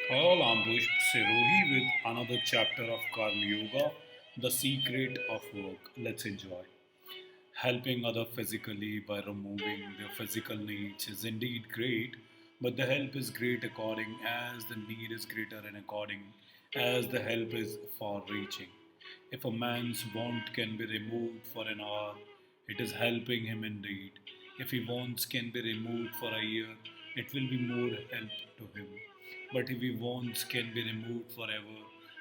Hello, I'm Pushp Sirohi with another chapter of Karma Yoga, the secret of work. Let's enjoy. Helping other physically by removing their physical needs is indeed great, but the help is great according as the need is greater and according as the help is far reaching. If a man's want can be removed for an hour, it is helping him indeed. If he wants can be removed for a year, it will be more help to him. But if he wants can be removed forever,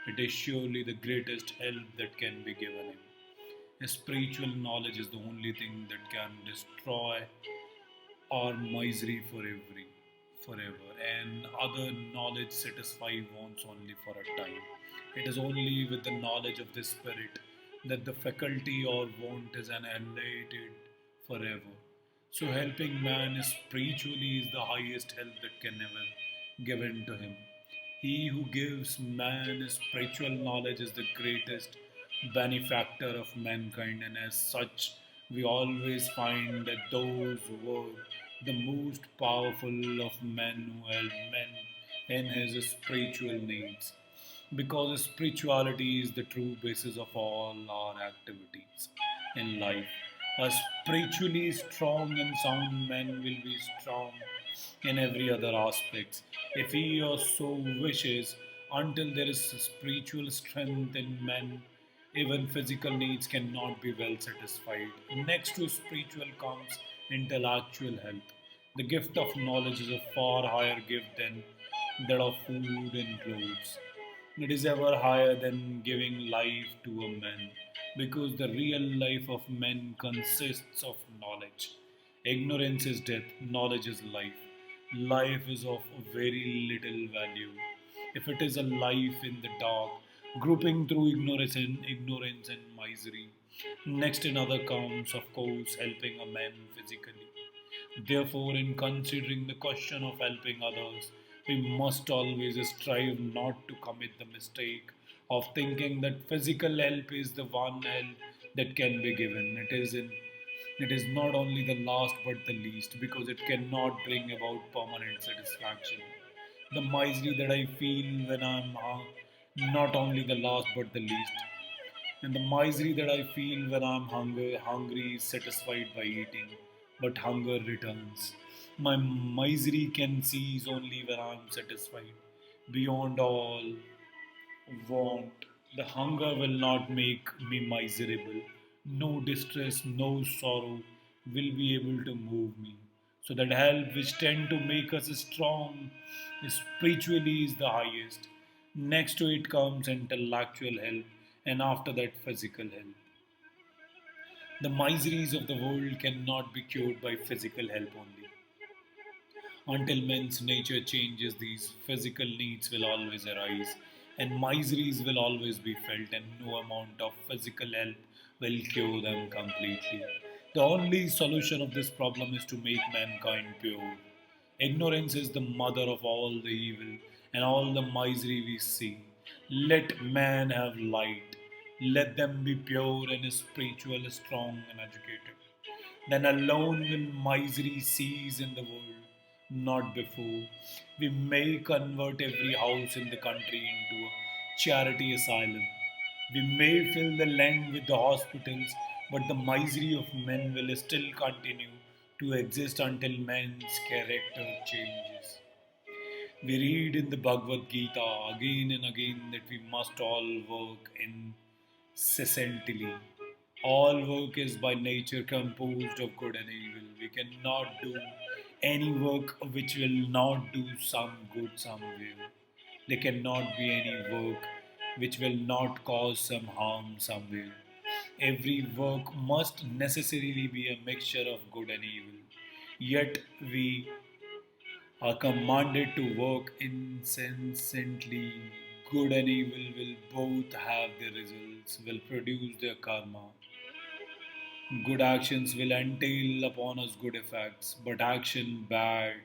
it is surely the greatest help that can be given him. Spiritual knowledge is the only thing that can destroy our misery forever, and other knowledge satisfy wants only for a time. It is only with the knowledge of the spirit that the faculty or want is annihilated forever. So helping man spiritually is the highest help that can ever given to him. He who gives man spiritual knowledge is the greatest benefactor of mankind, and as such, we always find that those who were the most powerful of men who help men in his spiritual needs. Because spirituality is the true basis of all our activities in life. A spiritually strong and sound man will be strong in every other aspects. If he or so wishes, until there is spiritual strength in men, even physical needs cannot be well satisfied. Next to spiritual comes intellectual health. The gift of knowledge is a far higher gift than that of food and clothes. It is ever higher than giving life to a man, because the real life of men consists of knowledge. Ignorance is death, knowledge is life. Life is of very little value. If it is a life in the dark, grouping through ignorance and misery. Next in other comes, of course, helping a man physically. Therefore, in considering the question of helping others, we must always strive not to commit the mistake of thinking that physical help is the one help that can be given. It is not only the last but the least, because it cannot bring about permanent satisfaction. The misery that I feel when not only the last but the least, and the misery that I feel when I'm hungry is satisfied by eating, but hunger returns. My misery can cease only when I'm satisfied. Beyond all want, the hunger will not make me miserable. No distress, no sorrow will be able to move me. So that help which tend to make us strong spiritually is the highest. Next to it comes intellectual help, and after that physical help. The miseries of the world cannot be cured by physical help only. Until men's nature changes, these physical needs will always arise, and miseries will always be felt, and no amount of physical help will cure them completely. The only solution of this problem is to make mankind pure. Ignorance is the mother of all the evil and all the misery we see. Let man have light. Let them be pure and spiritual, strong and educated. Then alone will misery cease in the world, not before. We may convert every house in the country into a charity asylum. We may fill the land with the hospitals, but the misery of men will still continue to exist until man's character changes. We read in the Bhagavad Gita again and again that we must all work incessantly. All work is by nature composed of good and evil. We cannot do any work which will not do some good somewhere. There cannot be any work which will not cause some harm somewhere. Every work must necessarily be a mixture of good and evil. Yet we are commanded to work incessantly. Good and evil will both have their results, will produce their karma. Good actions will entail upon us good effects, but action bad.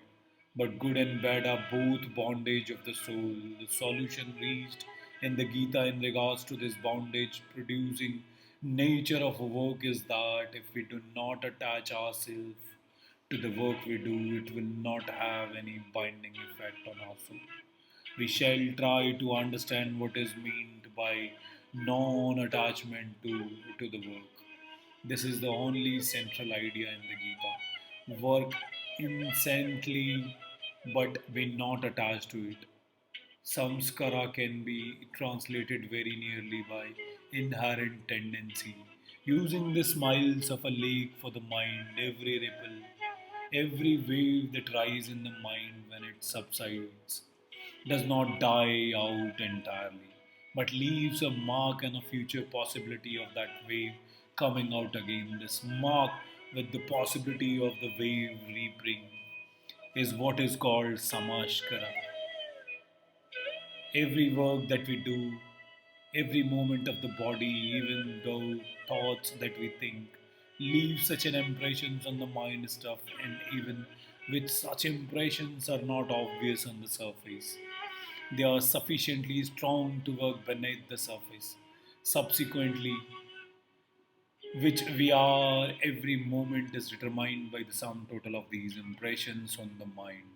But good and bad are both bondage of the soul. The solution reached in the Gita in regards to this bondage producing nature of work is that if we do not attach ourselves to the work we do, it will not have any binding effect on our soul. We shall try to understand what is meant by non attachment to the work. This is the only central idea in the Gita. Work incessantly, but be not attached to it. Samskara can be translated very nearly by inherent tendency. Using the smiles of a lake for the mind, every ripple, every wave that rises in the mind when it subsides does not die out entirely, but leaves a mark and a future possibility of that wave coming out again. This mark with the possibility of the wave rebring is what is called samashkara. Every work that we do, every moment of the body, even though thoughts that we think, leave such an impressions on the mind stuff, and even with such impressions are not obvious on the surface. They are sufficiently strong to work beneath the surface. Subsequently, which we are every moment is determined by the sum total of these impressions on the mind.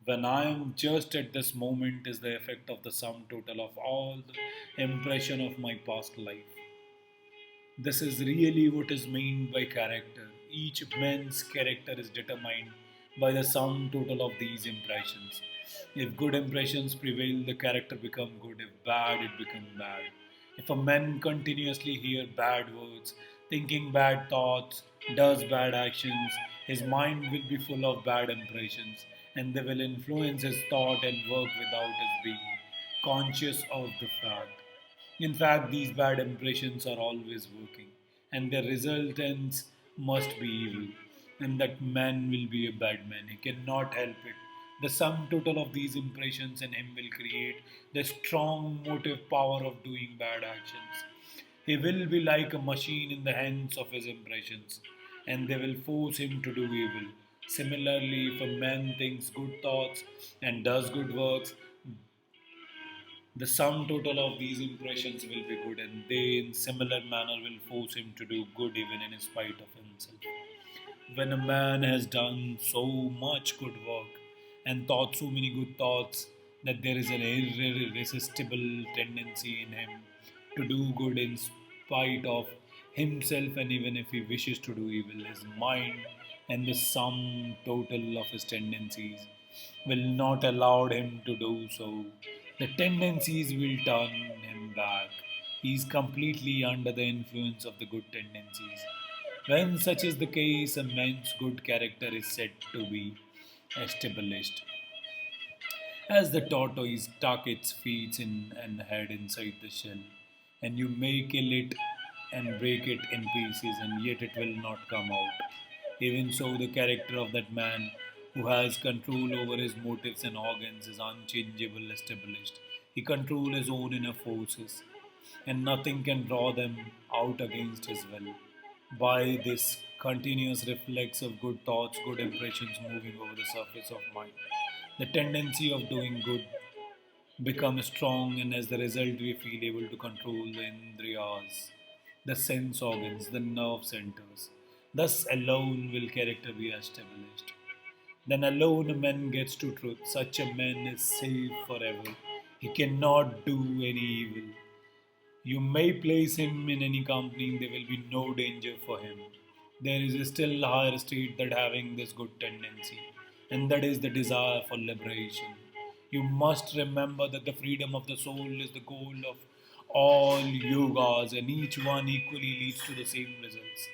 When I am just at this moment is the effect of the sum total of all the impression of my past life. This is really what is meant by character. Each man's character is determined by the sum total of these impressions. If good impressions prevail, the character become good. If bad, it become bad. If a man continuously hear bad words, thinking bad thoughts, does bad actions, his mind will be full of bad impressions, and they will influence his thought and work without his being conscious of the fact. In fact, these bad impressions are always working, and the resultants must be evil, and that man will be a bad man. He cannot help it. The sum total of these impressions in him will create the strong motive power of doing bad actions. He will be like a machine in the hands of his impressions, and they will force him to do evil. Similarly, if a man thinks good thoughts and does good works, the sum total of these impressions will be good, and they, in similar manner, will force him to do good even in spite of himself. When a man has done so much good work and thought so many good thoughts that there is an irresistible tendency in him to do good in spite of himself, and even if he wishes to do evil, his mind and the sum total of his tendencies will not allow him to do so. The tendencies will turn him back. He is completely under the influence of the good tendencies. When such is the case, a man's good character is said to be established. As the tortoise tuck its feet in and head inside the shell, and you may kill it and break it in pieces, and yet it will not come out. Even so, the character of that man who has control over his motives and organs is unchangeable, established. He controls his own inner forces, and nothing can draw them out against his will. By this continuous reflex of good thoughts, good impressions moving over the surface of mind, the tendency of doing good becomes strong, and as the result, we feel able to control the indriyas, the sense organs, the nerve centers. Thus alone will character be established. Then alone a man gets to truth. Such a man is safe forever. He cannot do any evil. You may place him in any company, there will be no danger for him. There is a still higher state that having this good tendency, and that is the desire for liberation. You must remember that the freedom of the soul is the goal of all yogas, and each one equally leads to the same results.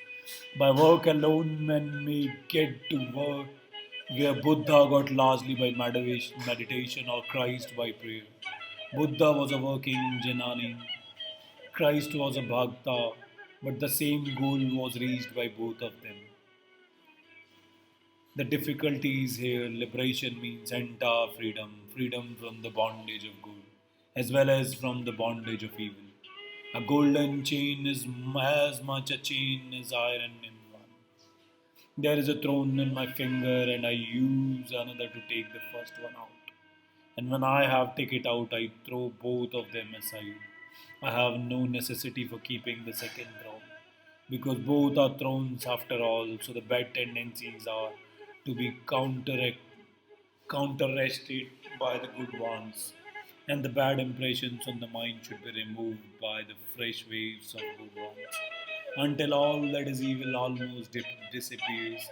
By work alone, men may get to work where Buddha got largely by meditation or Christ by prayer. Buddha was a working Janani, Christ was a Bhakta, but the same goal was reached by both of them. The difficulty is here liberation means entire freedom, freedom from the bondage of good, as well as from the bondage of evil. A golden chain is as much a chain as iron in one. There is a thorn in my finger, and I use another to take the first one out. And when I have taken it out, I throw both of them aside. I have no necessity for keeping the second throne, because both are thrones after all, so the bad tendencies are to be counteracted by the good ones. and the bad impressions on the mind should be removed by the fresh waves of good ones, until all that is evil almost disappears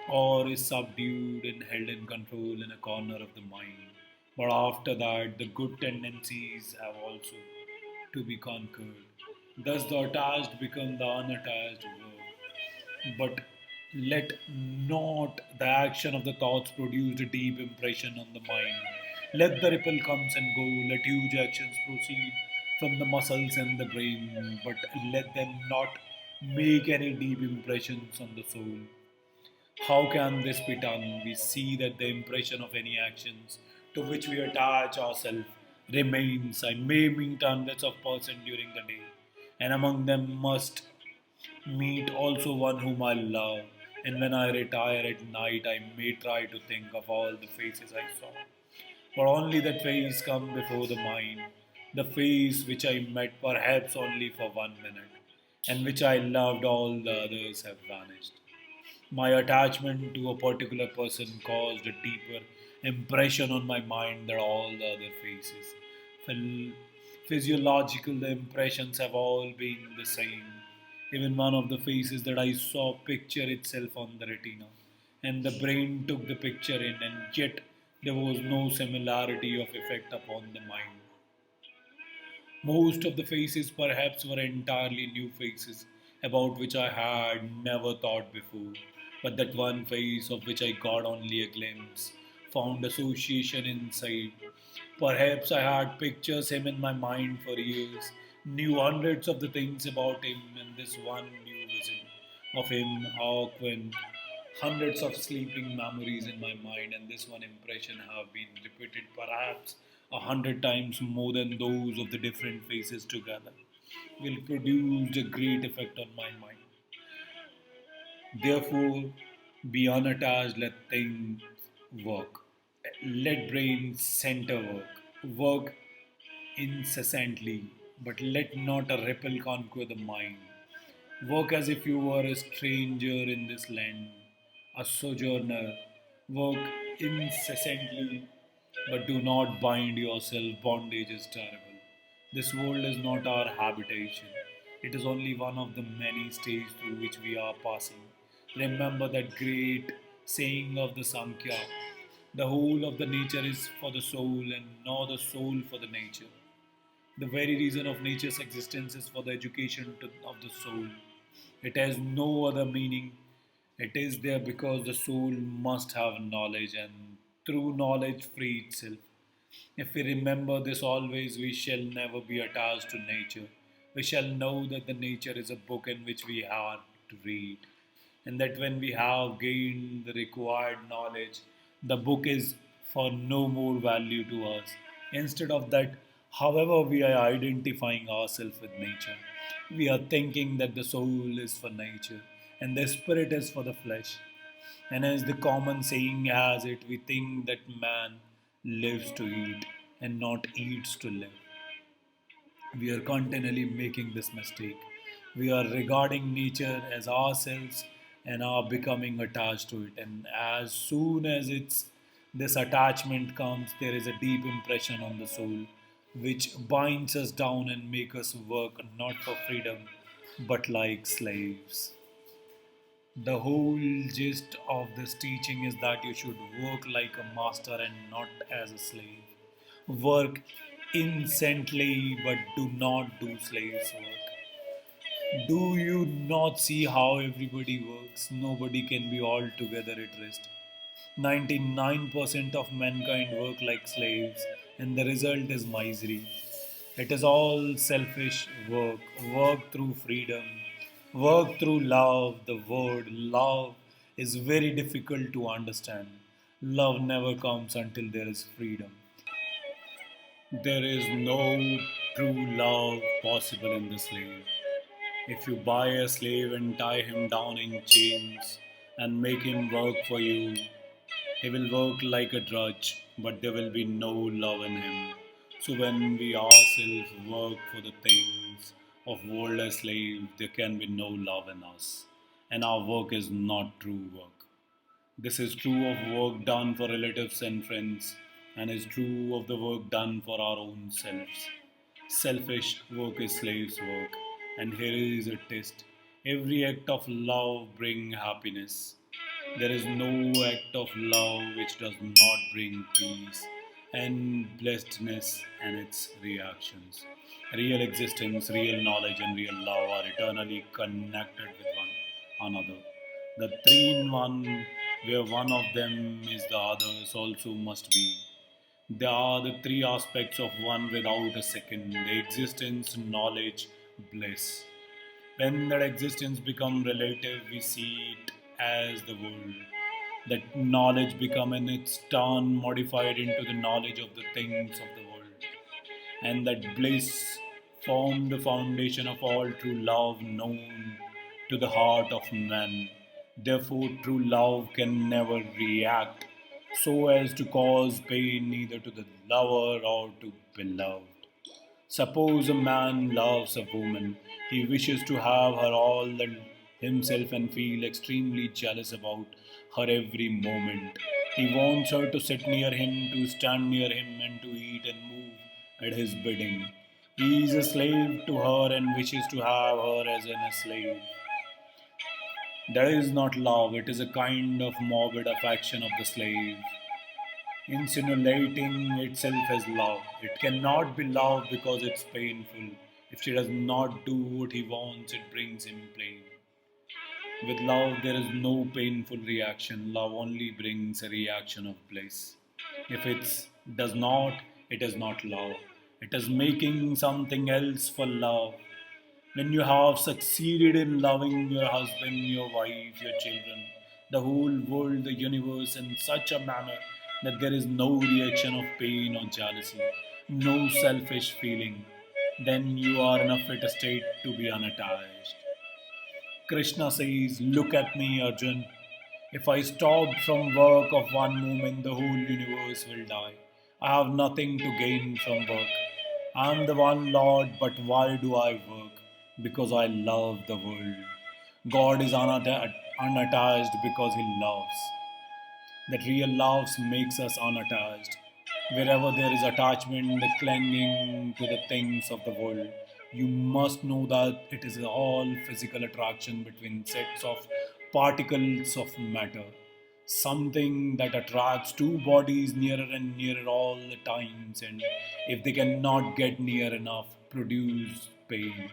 or is subdued and held in control in a corner of the mind. But after that, the good tendencies have also to be conquered. Thus, the attached become the unattached world. But let not the action of the thoughts produce a deep impression on the mind. Let the ripple comes and go. Let huge actions proceed from the muscles and the brain, but let them not make any deep impressions on the soul. How can this be done? We see that the impression of any actions to which we attach ourselves remains. I may meet hundreds of persons during the day, and among them must meet also one whom I love. And when I retire at night, I may try to think of all the faces I saw. But only that face come before the mind, the face which I met perhaps only for 1 minute, and which I loved, all the others have vanished. My attachment to a particular person caused a deeper impression on my mind than all the other faces. Phil- Physiological, the impressions have all been the same. Even one of the faces that I saw picture itself on the retina, and the brain took the picture in, and yet there was no similarity of effect upon the mind. Most of the faces perhaps were entirely new faces about which I had never thought before, but that one face of which I got only a glimpse found association inside. Perhaps I had pictures him in my mind for years, knew hundreds of the things about him, and this one new vision of him, how quaint. Hundreds of sleeping memories in my mind, and this one impression have been repeated perhaps 100 times more than those of the different faces together, will produce a great effect on my mind. Therefore, be unattached, let things work. Let brain center work. Work incessantly, but let not a ripple conquer the mind. Work as if you were a stranger in this land, a sojourner. Work incessantly, but do not bind yourself. Bondage is terrible. This world is not our habitation. It is only one of the many stages through which we are passing. Remember that great saying of the Sankhya: the whole of the nature is for the soul, and nor the soul for the nature. The very reason of nature's existence is for the education of the soul. It has no other meaning. It is there because the soul must have knowledge, and through knowledge free itself. If we remember this always, we shall never be attached to nature. We shall know that the nature is a book in which we have to read, and that when we have gained the required knowledge, the book is for no more value to us. Instead of that, however, we are identifying ourselves with nature, we are thinking that the soul is for nature and the spirit is for the flesh. And as the common saying has it, we think that man lives to eat and not eats to live. We are continually making this mistake. We are regarding nature as ourselves and are becoming attached to it. And as soon as this attachment comes, there is a deep impression on the soul, which binds us down and make us work not for freedom, but like slaves. The whole gist of this teaching is that you should work like a master and not as a slave. Work incessantly, but do not do slaves' work. Do you not see how everybody works? Nobody can be altogether at rest. 99% of mankind work like slaves, and the result is misery. It is all selfish work, work through freedom, work through love. The word love is very difficult to understand. Love never comes until there is freedom. There is no true love possible in the slave. If you buy a slave and tie him down in chains and make him work for you, he will work like a drudge, but there will be no love in him. So when we ourselves work for the things of world as slave, there can be no love in us, and our work is not true work. This is true of work done for relatives and friends. and is true of the work done for our own selves. Selfish work is slave's work, and here is a test. Every act of love brings happiness. There is no act of love which does not bring peace and blessedness and its reactions. Real existence, real knowledge, and real love are eternally connected with one another. The three in one, where one of them is the others, also must be. They are the three aspects of one without a second, the existence, knowledge, bliss. When that existence becomes relative, we see it as the world. That knowledge become in its turn modified into the knowledge of the things of the world. And that bliss form the foundation of all true love known to the heart of man. Therefore, true love can never react so as to cause pain neither to the lover or to beloved. Suppose a man loves a woman, he wishes to have her all himself and feel extremely jealous about her every moment. He wants her to sit near him, to stand near him, and to eat and move at his bidding. He is a slave to her and wishes to have her as a slave. That is not love, it is a kind of morbid affection of the slave, insinuating itself as love. It cannot be love because it's painful. If she does not do what he wants, it brings him pain. With love, there is no painful reaction. Love only brings a reaction of bliss. If it does not, it is not love. It is making something else for love. When you have succeeded in loving your husband, your wife, your children, the whole world, the universe in such a manner that there is no reaction of pain or jealousy, no selfish feeling, then you are in a fit state to be unattached. Krishna says, "Look at me, Arjun. If I stop from work of one moment, the whole universe will die. I have nothing to gain from work. I am the one Lord, but why do I work? Because I love the world. God is unattached because He loves. That real love makes us unattached. Wherever there is attachment, the clinging to the things of the world, you must know that it is all physical attraction between sets of particles of matter. Something that attracts two bodies nearer and nearer all the times, and if they cannot get near enough, produce pain.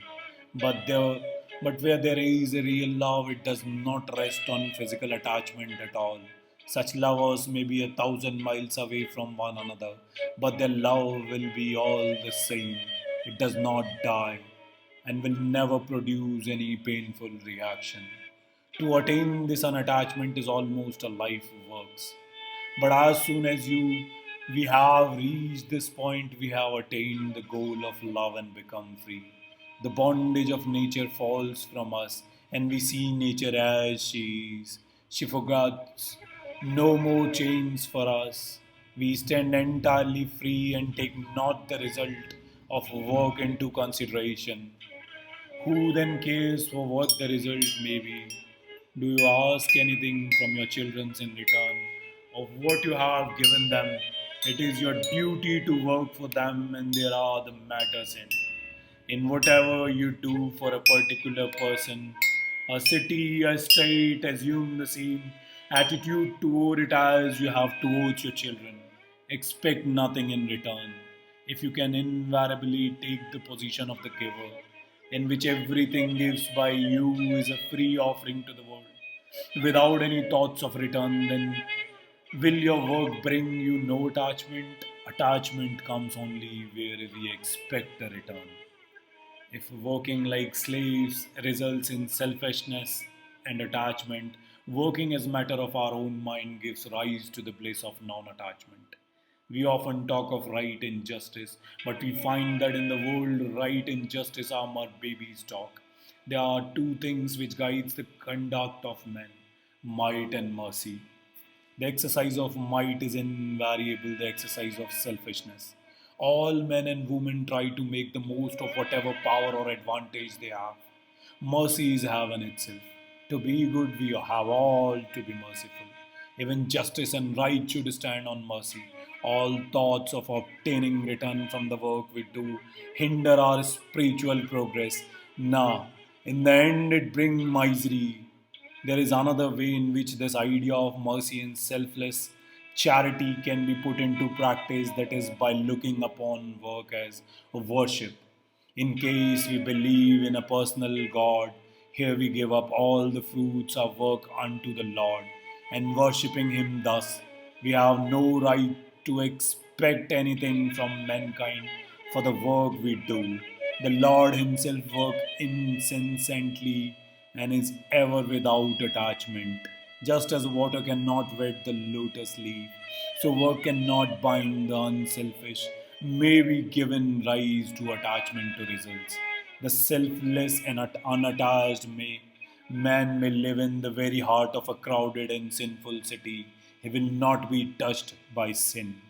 But there, but where there is a real love, it does not rest on physical attachment at all. Such lovers may be 1,000 miles away from one another, but their love will be all the same. It does not die and will never produce any painful reaction. To attain this unattachment is almost a life works. But as soon as we have reached this point, we have attained the goal of love and become free. The bondage of nature falls from us, and we see nature as she is. She forgets no more chains for us. We stand entirely free and take not the result of work into consideration. Who then cares for what the result may be? Do you ask anything from your children in return of what you have given them? It is your duty to work for them, and there are the matters in whatever you do for a particular person. A city, a state, assume the same attitude toward it as you have towards your children. Expect nothing in return. If you can invariably take the position of the giver, in which everything gives by you is a free offering to the world, without any thoughts of return, then will your work bring you no attachment? Attachment comes only where we expect a return. If working like slaves results in selfishness and attachment, working as matter of our own mind gives rise to the bliss of non-attachment. We often talk of right and justice, but we find that in the world, right and justice are mere baby's talk. There are two things which guides the conduct of men: might and mercy. The exercise of might is invariable the exercise of selfishness. All men and women try to make the most of whatever power or advantage they have. Mercy is heaven itself. To be good, we have all to be merciful. Even justice and right should stand on mercy. All thoughts of obtaining return from the work we do hinder our spiritual progress. Nah, in the end, it brings misery. There is another way in which this idea of mercy and selfless charity can be put into practice, that is, by looking upon work as a worship. In case we believe in a personal God, here we give up all the fruits of work unto the Lord, and worshipping Him thus, we have no right to expect anything from mankind for the work we do. The Lord Himself works incessantly and is ever without attachment. Just as water cannot wet the lotus leaf, so work cannot bind the unselfish, may be given rise to attachment to results. The selfless and unattached man may live in the very heart of a crowded and sinful city. He will not be touched by sin.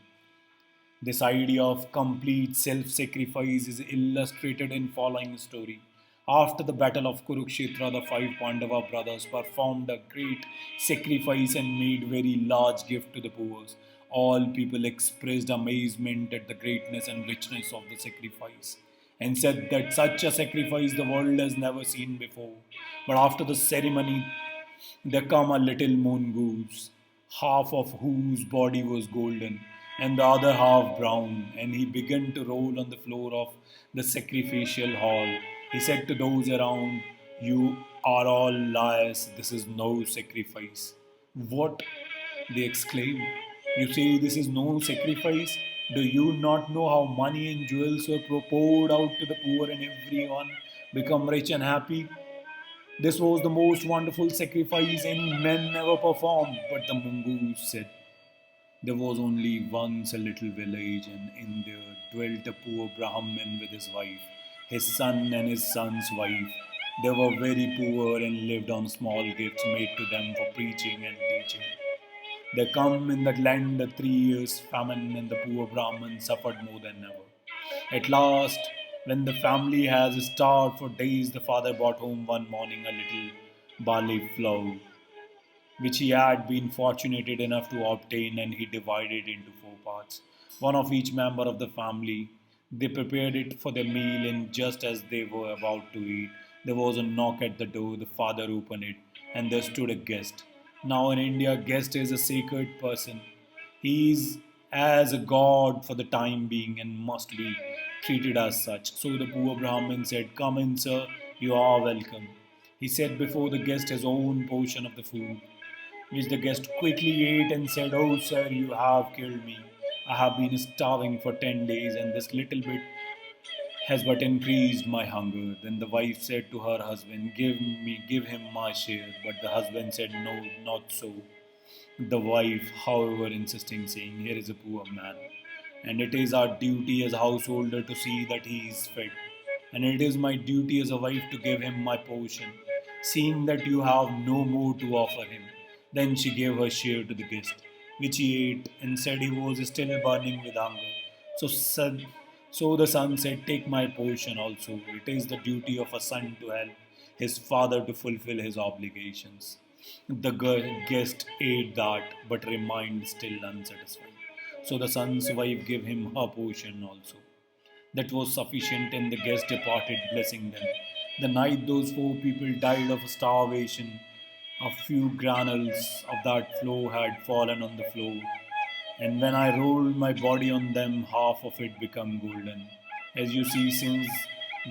This idea of complete self sacrifice is illustrated in following story. After the battle of Kurukshetra, the five Pandava brothers performed a great sacrifice and made very large gift to the poor. All people expressed amazement at the greatness and richness of the sacrifice and said that such a sacrifice the world has never seen before. But after the ceremony, there come a little mongoose, half of whose body was golden and the other half brown, and he began to roll on the floor of the sacrificial hall. He said to those around, "You are all liars, this is no sacrifice." What? They exclaimed. You say this is no sacrifice? Do you not know how money and jewels were poured out to the poor and everyone become rich and happy? This was the most wonderful sacrifice any men ever performed. But the mongoose said, there was only once a little village, and in there dwelt a poor Brahmin with his wife, his son and his son's wife. They were very poor and lived on small gifts made to them for preaching and teaching. There come in that land a 3 years famine, and the poor Brahmin suffered more than ever. At last, when the family has starved for days, the father brought home one morning a little barley flour, which he had been fortunate enough to obtain, and he divided into four parts, one of each member of the family. They prepared it for their meal, and just as they were about to eat, there was a knock at the door. The father opened it, and there stood a guest. Now, in India, guest is a sacred person. He is as a god for the time being and must be treated as such. So the poor Brahmin said, "Come in, sir, you are welcome." He set before the guest his own portion of the food, which the guest quickly ate and said, "Oh, sir, you have killed me. I have been starving for 10 days, and this little bit has but increased my hunger." Then the wife said to her husband, give him my share." But the husband said, "No, not so." The wife, however, insisting, saying, "Here is a poor man, and it is our duty as a householder to see that he is fed, and it is my duty as a wife to give him my portion, seeing that you have no more to offer him." Then she gave her share to the guest, which he ate, and said he was still burning with hunger. So said, so the son said, "Take my portion also. It is the duty of a son to help his father to fulfill his obligations." The guest ate that, but remained still unsatisfied. So the son's wife gave him her portion also. That was sufficient, and the guest departed, blessing them. The night those four people died of starvation, a few granules of that flour had fallen on the floor, and when I rolled my body on them, half of it became golden. As you see, since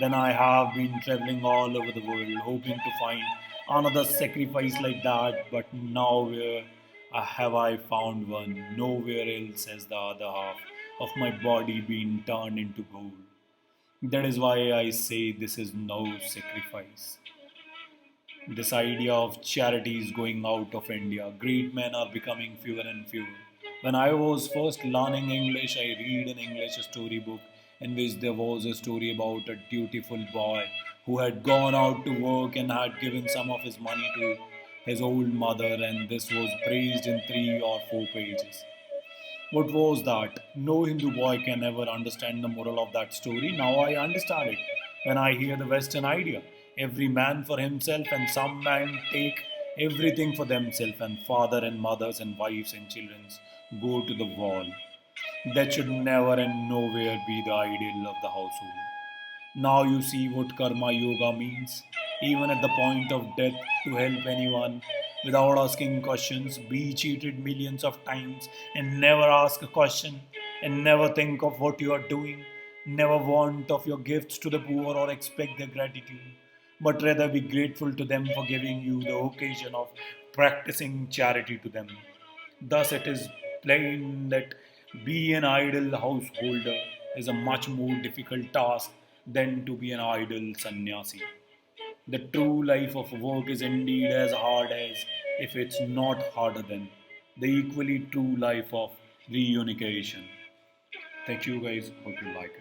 then I have been traveling all over the world, hoping to find another sacrifice like that, but nowhere have I found one. Nowhere else has the other half of my body been turned into gold. That is why I say this is no sacrifice. This idea of charity is going out of India. Great men are becoming fewer and fewer. When I was first learning English, I read an English storybook in which there was a story about a dutiful boy who had gone out to work and had given some of his money to his old mother, and this was praised in 3 or 4 pages. What was that? No Hindu boy can ever understand the moral of that story. Now I understand it. When I hear the Western idea, every man for himself, and some men take everything for themselves, and father and mothers and wives and children go to the wall. That should never and nowhere be the ideal of the household. Now you see what karma yoga means, even at the point of death, to help anyone without asking questions. Be cheated millions of times and never ask a question, and never think of what you are doing. Never want of your gifts to the poor or expect their gratitude, but rather be grateful to them for giving you the occasion of practicing charity to them. Thus, it is plain that be an idle householder is a much more difficult task than to be an idle sannyasi. The true life of work is indeed as hard as, if it's not harder than, the equally true life of reunification. Thank you guys. Hope you like it.